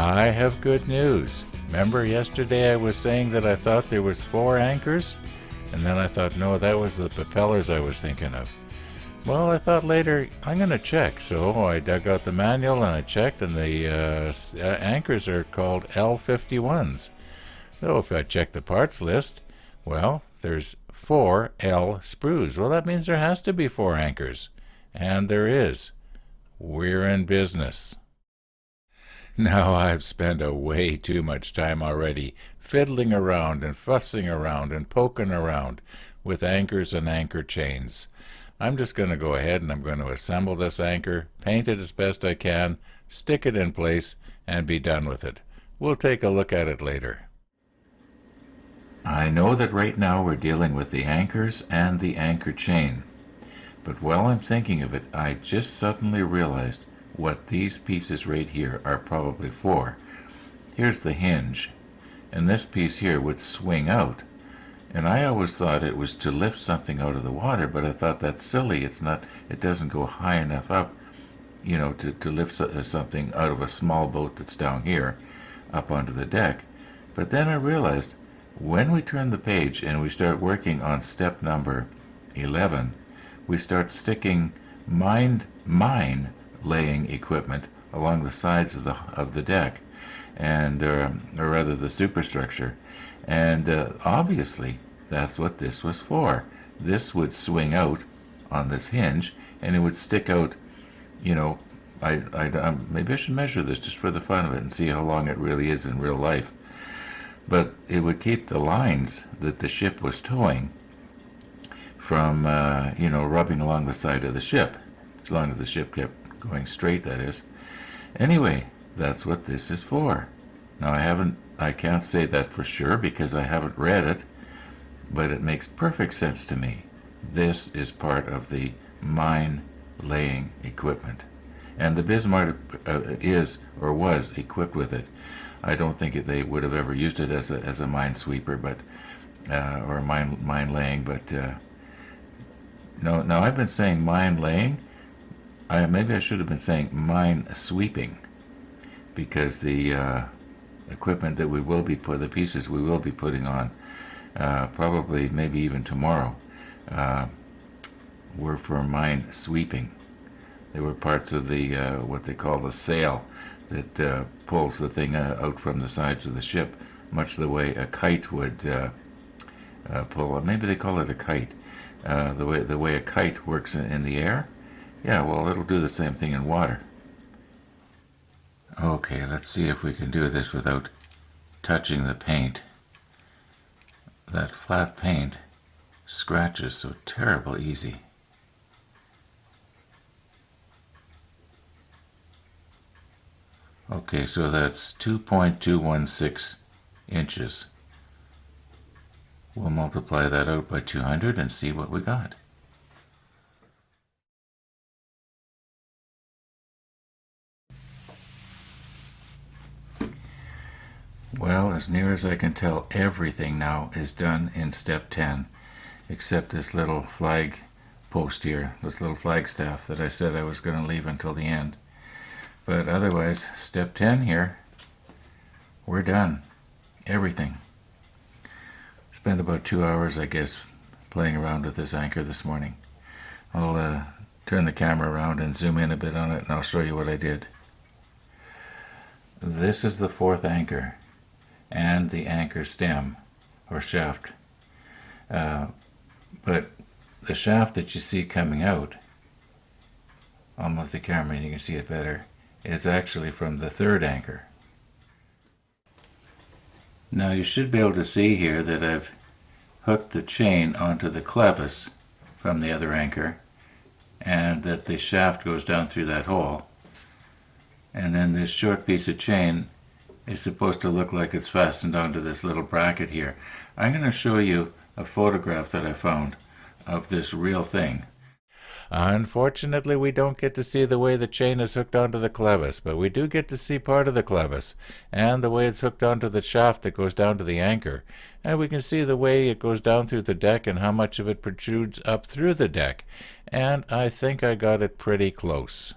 I have good news. Remember yesterday I was saying that I thought there was 4 anchors? And then I thought, no, that was the propellers I was thinking of. Well, I thought later, I'm going to check. So I dug out the manual and I checked, and the anchors are called L51s. So if I check the parts list, well, there's 4 L sprues. Well, that means there has to be 4 anchors. And there is. We're in business. Now I've spent way too much time already fiddling around and fussing around and poking around with anchors and anchor chains. I'm just going to go ahead and I'm going to assemble this anchor, paint it as best I can, stick it in place, and be done with it. We'll take a look at it later. I know that right now we're dealing with the anchors and the anchor chain, but while I'm thinking of it, I just suddenly realized what these pieces right here are probably for. Here's the hinge, and this piece here would swing out. And I always thought it was to lift something out of the water, but I thought that's silly. It doesn't go high enough up, to lift something out of a small boat that's down here up onto the deck. But then I realized when we turn the page and we start working on step number 11, we start sticking mine laying equipment along the sides of the deck, and or rather the superstructure, and obviously that's what this was for. This would swing out on this hinge, and it would stick out. Maybe I should measure this just for the fun of it and see how long it really is in real life. But it would keep the lines that the ship was towing from rubbing along the side of the ship, as long as the ship kept going straight, that is. Anyway, that's what this is for. Now I can't say that for sure because I haven't read it, but it makes perfect sense to me. This is part of the mine laying equipment, and the Bismarck is or was equipped with it. I don't think they would have ever used it as a minesweeper, but or mine laying, but no. Now I've been saying mine laying. Maybe I should have been saying minesweeping, because the equipment that the pieces we will be putting on, probably maybe even tomorrow, were for minesweeping. They were parts of the what they call the sail that pulls the thing out from the sides of the ship, much the way a kite would pull. Maybe they call it a kite. The way a kite works in the air. Yeah, well, it'll do the same thing in water. Okay, let's see if we can do this without touching the paint. That flat paint scratches so terrible easy. Okay, so that's 2.216 inches. We'll multiply that out by 200 and see what we got. Well, as near as I can tell, everything now is done in step 10, except this little flag post here, this little flagstaff that I said I was going to leave until the end. But otherwise, step 10 here, we're done. Everything. Spent about 2 hours, I guess, playing around with this anchor this morning. I'll turn the camera around and zoom in a bit on it, and I'll show you what I did. This is the 4th anchor and the anchor stem or shaft, but the shaft that you see coming out, I'll move the camera and you can see it better, is actually from the 3rd anchor. Now you should be able to see here that I've hooked the chain onto the clevis from the other anchor, and that the shaft goes down through that hole, and then this short piece of chain is supposed to look like it's fastened onto this little bracket here. I'm going to show you a photograph that I found of this real thing. Unfortunately, we don't get to see the way the chain is hooked onto the clevis, but we do get to see part of the clevis and the way it's hooked onto the shaft that goes down to the anchor. And we can see the way it goes down through the deck and how much of it protrudes up through the deck. And I think I got it pretty close.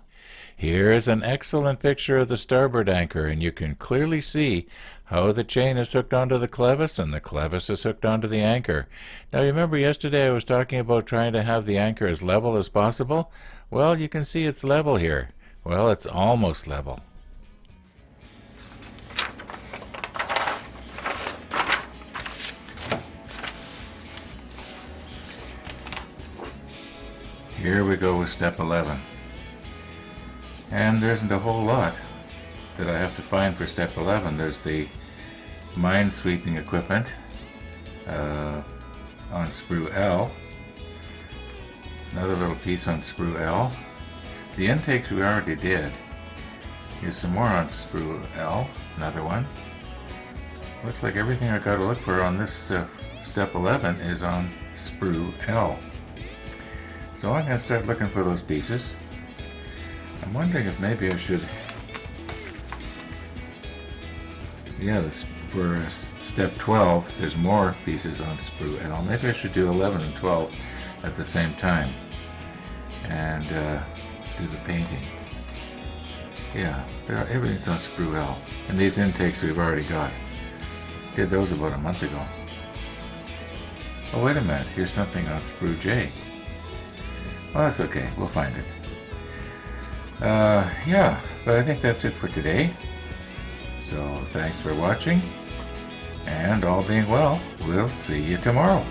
Here is an excellent picture of the starboard anchor, and you can clearly see how the chain is hooked onto the clevis and the clevis is hooked onto the anchor. Now, you remember yesterday I was talking about trying to have the anchor as level as possible? Well, you can see it's level here. Well, it's almost level. Here we go with step 11. And there isn't a whole lot that I have to find for step 11. There's the minesweeping equipment on sprue L. Another little piece on sprue L. The intakes we already did. Here's some more on sprue L. Another one. Looks like everything I got to look for on this step 11 is on sprue L. So I'm going to start looking for those pieces. I'm wondering if maybe I should, for step 12, there's more pieces on sprue L. Maybe I should do 11 and 12 at the same time and do the painting. Yeah, everything's on sprue L. And these intakes we've already got. Did those about a month ago. Oh, wait a minute, here's something on sprue J. Well, that's okay, we'll find it. Yeah, but I think that's it for today. So thanks for watching, and all being well, we'll see you tomorrow.